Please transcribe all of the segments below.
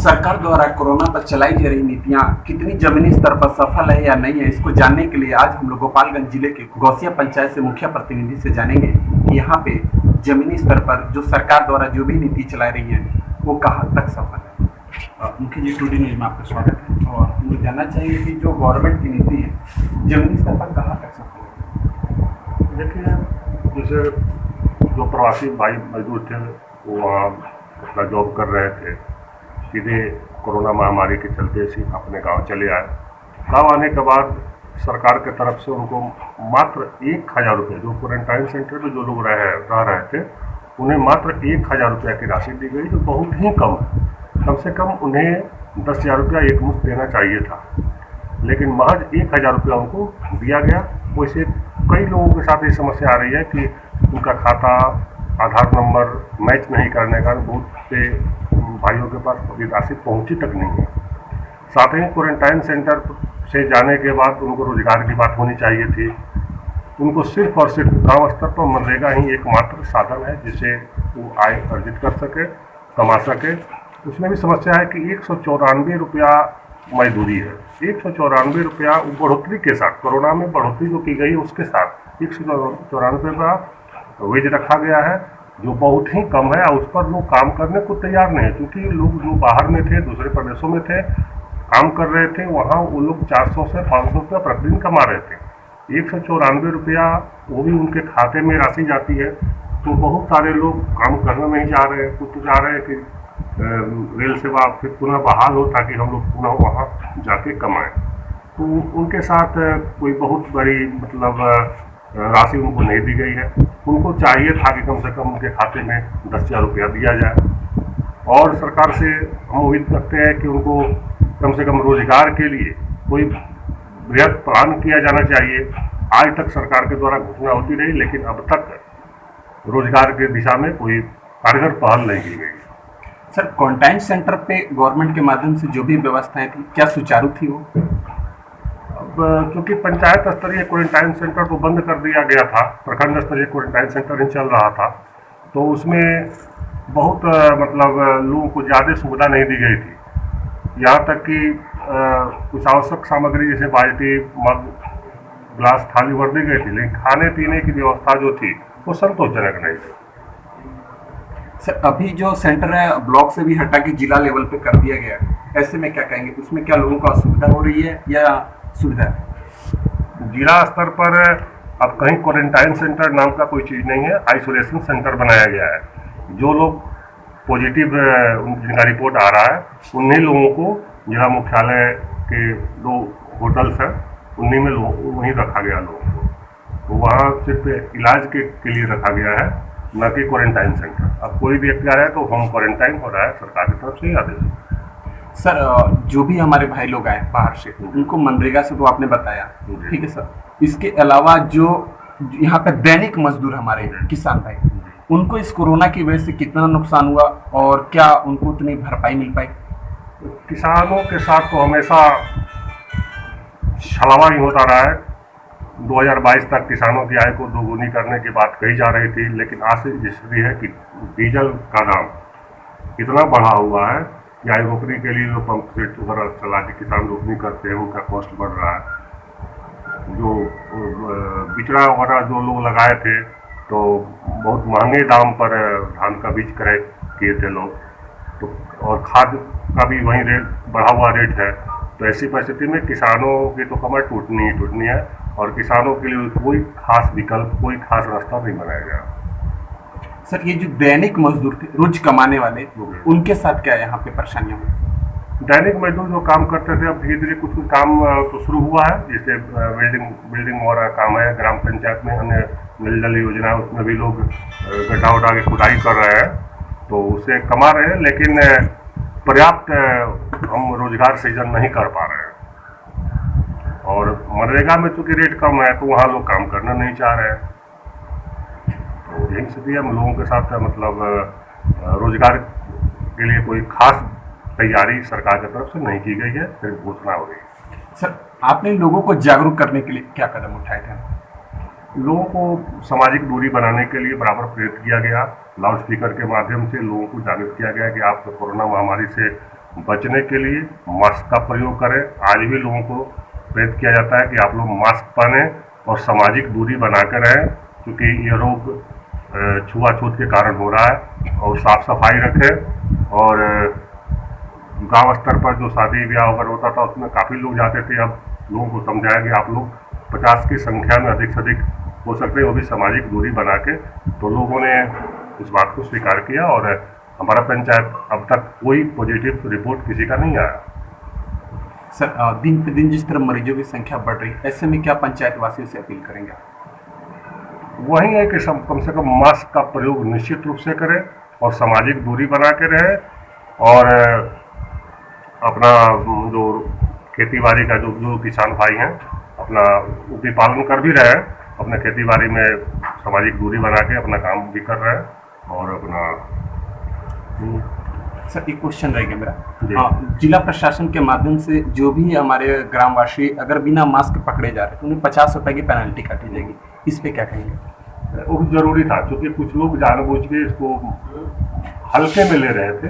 सरकार द्वारा कोरोना पर चलाई जा रही नीतियां कितनी जमीनी स्तर पर सफल है या नहीं है, इसको जानने के लिए आज हम लोग गोपालगंज जिले के गौसिया पंचायत से मुखिया प्रतिनिधि से जानेंगे कि यहाँ पे जमीनी स्तर पर जो सरकार द्वारा जो भी नीति चला रही है वो कहाँ तक सफल है। मुखिया जी, टूडे न्यूज में आपका स्वागत है और मुझे जानना चाहिए कि जो गवर्नमेंट की नीति है जमीनी स्तर पर कहाँ तक सफल है। देखिए, जैसे जो प्रवासी भाई मजदूर थे वो वहाँ अपना जॉब कर रहे थे, सीधे कोरोना महामारी के चलते से अपने गांव चले आए। गांव आने के बाद सरकार की तरफ से उनको मात्र 1,000 रुपये, जो क्वारंटाइन सेंटर में जो लोग रह रहे थे उन्हें मात्र 1,000 रुपये की राशि दी गई, जो बहुत ही कम है। कम से कम उन्हें 10,000 रुपया एक मुश्त देना चाहिए था, लेकिन महज 1,000 रुपया उनको दिया गया। वैसे कई लोगों के साथ ये समस्या आ रही है कि उनका खाता आधार नंबर मैच नहीं करने का बहुत से भाइयों के पास अभी राशि पहुंची तक नहीं है। साथ ही क्वारंटाइन सेंटर से जाने के बाद उनको रोजगार की बात होनी चाहिए थी। उनको सिर्फ और सिर्फ गांव स्तर पर मनरेगा ही एकमात्र साधन है जिससे वो आय अर्जित कर सके, कमा सके। उसमें भी समस्या है कि 194 रुपया मजदूरी है। 194 रुपया बढ़ोतरी के साथ, कोरोना में बढ़ोतरी जो की गई उसके साथ 194 का वेज रखा गया है, जो बहुत ही कम है और उस पर लोग काम करने को तैयार नहीं है। क्योंकि लोग जो बाहर में थे, दूसरे प्रदेशों में थे, काम कर रहे थे, वहाँ वो लोग 400 से 500 रुपया प्रतिदिन कमा रहे थे। 194 रुपया वो भी उनके खाते में राशि जाती है। तो बहुत सारे लोग काम करने नहीं जा रहे हैं। कुछ तो चाह रहे हैं कि रेल सेवा फिर पुनः बहाल हो ताकि हम लोग पुनः वहाँ जाके कमाएं। तो उनके साथ कोई बहुत बड़ी राशि उनको नहीं दी गई है। उनको चाहिए था कि कम से कम उनके खाते में 10,000 रुपया दिया जाए। और सरकार से हम उम्मीद करते हैं कि उनको कम से कम रोजगार के लिए कोई बृहद प्लान किया जाना चाहिए। आज तक सरकार के द्वारा घोषणा होती रही, लेकिन अब तक रोजगार के दिशा में कोई कारगर पहल नहीं की गई। सर, क्वारंटाइन सेंटर पे गवर्नमेंट के माध्यम से जो भी व्यवस्थाएं थी क्या सुचारू थी वो? क्योंकि पंचायत स्तरीय क्वारंटाइन सेंटर तो बंद कर दिया गया था, प्रखंड स्तरीय क्वारंटाइन सेंटर ही चल रहा था, तो उसमें बहुत लोगों को ज़्यादा सुविधा नहीं दी गई थी। यहाँ तक कि कुछ आवश्यक सामग्री जैसे बाल्टी, मग, ग्लास, थाली भर दी गई थी, लेकिन खाने पीने की व्यवस्था जो थी वो संतोषजनक नहीं थी। सर, अभी जो सेंटर है ब्लॉक से भी हटा के जिला लेवल पे कर दिया गया, ऐसे में क्या कहेंगे? उसमें क्या लोगों को असुविधा हो रही है या सुविधा? जिला स्तर पर अब कहीं क्वारंटाइन सेंटर नाम का कोई चीज़ नहीं है, आइसोलेशन सेंटर बनाया गया है। जो लोग पॉजिटिव जिनका रिपोर्ट आ रहा है उन्हीं लोगों को जिला मुख्यालय के 2 होटल्स हैं, उन्हीं में वहीं रखा गया लोगों को। तो वहाँ सिर्फ इलाज के लिए रखा गया है, न कि क्वारंटाइन सेंटर। अब कोई व्यक्ति आ रहा है तो होम क्वारंटाइन हो रहा है, सरकार की तरफ से ही आदेश। सर, जो भी हमारे भाई लोग आए बाहर से उनको मनरेगा से तो आपने बताया, ठीक है सर। इसके अलावा जो यहाँ पे दैनिक मजदूर हमारे किसान भाई, उनको इस कोरोना की वजह से कितना नुकसान हुआ और क्या उनको उतनी भरपाई मिल पाई? किसानों के साथ तो हमेशा छलावा ही होता रहा है। 2022 तक किसानों की आय को दोगुनी करने की बात कही जा रही थी, लेकिन आज से स्थिति है कि डीजल का दाम इतना बढ़ा हुआ है कि आय रोकने के लिए जो पंप सेट वगैरह चला के किसान रोपनी करते हैं उनका कॉस्ट बढ़ रहा है। जो बिचड़ा वगैरह जो लोग लगाए थे तो बहुत महंगे दाम पर धान का बीज क्रय किए थे लोग, तो और खाद का भी वहीं रेट बढ़ा हुआ रेट है। तो ऐसी परिस्थिति में किसानों की तो कमर टूटनी ही टूटनी है और किसानों के लिए कोई खास विकल्प, कोई खास रास्ता नहीं बनाया गया। सर, ये जो दैनिक मजदूर थे, रोज कमाने वाले, उनके साथ क्या यहाँ पे परेशानियाँ हुई? दैनिक मजदूर जो काम करते थे, अब धीरे धीरे कुछ काम तो शुरू हुआ है, जैसे बिल्डिंग वगैरह काम है। ग्राम पंचायत में अन्य नल जल योजना, उसमें भी लोग गड्ढा उठा के खुदाई कर रहे हैं, तो उससे कमा रहे हैं, लेकिन पर्याप्त हम रोजगार सृजन नहीं कर पा रहे हैं। और मनरेगा में चूंकि रेट कम है तो वहाँ लोग काम करना नहीं चाह रहे हैं। तो यही स्थिति हम लोगों के साथ रोजगार के लिए कोई खास तैयारी सरकार की तरफ से नहीं की गई है, सिर्फ घोषणा हो गई। सर, आपने लोगों को जागरूक करने के लिए क्या कदम उठाए थे? लोगों को सामाजिक दूरी बनाने के लिए बराबर प्रेरित किया गया। लाउड स्पीकर के माध्यम से लोगों को जागरूक किया गया कि आप कोरोना महामारी से बचने के लिए मास्क का प्रयोग करें। आज भी लोगों को प्रेरित किया जाता है कि आप लोग मास्क पहने और सामाजिक दूरी बना कर रहें, क्योंकि ये रोग छुआछूत के कारण हो रहा है। और साफ सफाई रखें। और गांव स्तर पर जो शादी ब्याह वगैरह होता था उसमें काफ़ी लोग जाते थे। अब लोगों को समझाया कि आप लोग 50 की संख्या में अधिक से अधिक हो सकते हैं, वो भी सामाजिक दूरी बना के। तो लोगों ने इस बात को स्वीकार किया और हमारा पंचायत अब तक कोई पॉजिटिव रिपोर्ट किसी का नहीं आया। सर, दिन पे दिन जिस तरह मरीजों की संख्या बढ़ रही है, ऐसे में क्या पंचायत वासियों से अपील करेंगे? वही है कि कम से कम मास्क का प्रयोग निश्चित रूप से करें और सामाजिक दूरी बना के रहें। और अपना जो खेती बाड़ी का जो किसान भाई हैं अपना उनकी पालन कर भी रहे हैं, अपने खेती बाड़ी में सामाजिक दूरी बना के अपना काम भी कर रहे हैं। और अपना सर, एक क्वेश्चन रहेगा मेरा। जिला प्रशासन के माध्यम से जो भी हमारे ग्रामवासी अगर बिना मास्क पकड़े जा रहे हैं तो उन्हें 50 रुपए की पेनल्टी काटी जाएगी, इस पे क्या कहेंगे? वो भी जरूरी था, क्योंकि कुछ लोग जानबूझ के इसको हल्के में ले रहे थे।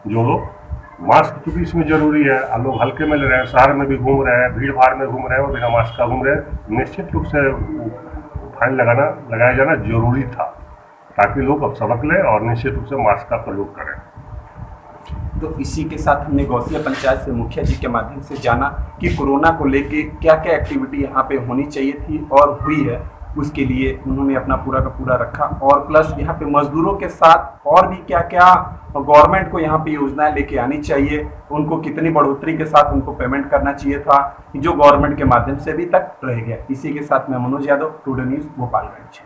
जो लोग मास्क, क्योंकि इसमें जरूरी है, लोग हल्के में ले रहे हैं, शहर में भी घूम रहे हैं, भीड़ भाड़ में घूम रहे हैं और बिना मास्क का घूम रहे हैं। निश्चित रूप से फाइन लगाया जाना जरूरी था, ताकि लोग अब सबक लें और निश्चित रूप से मास्क का प्रयोग करें। तो इसी के साथ हमने गौसिया पंचायत से मुखिया जी के माध्यम से जाना कि कोरोना को लेके क्या क्या एक्टिविटी यहाँ पे होनी चाहिए थी और हुई है, उसके लिए उन्होंने अपना पूरा का पूरा रखा। और प्लस यहाँ पे मजदूरों के साथ और भी क्या क्या गवर्नमेंट को यहाँ पे योजनाएं लेके आनी चाहिए, उनको कितनी बढ़ोतरी के साथ उनको पेमेंट करना चाहिए था, जो गवर्नमेंट के माध्यम से अभी तक रह गया। इसी के साथ मैं मनोज यादव, टुडे न्यूज़, गोपालगंज।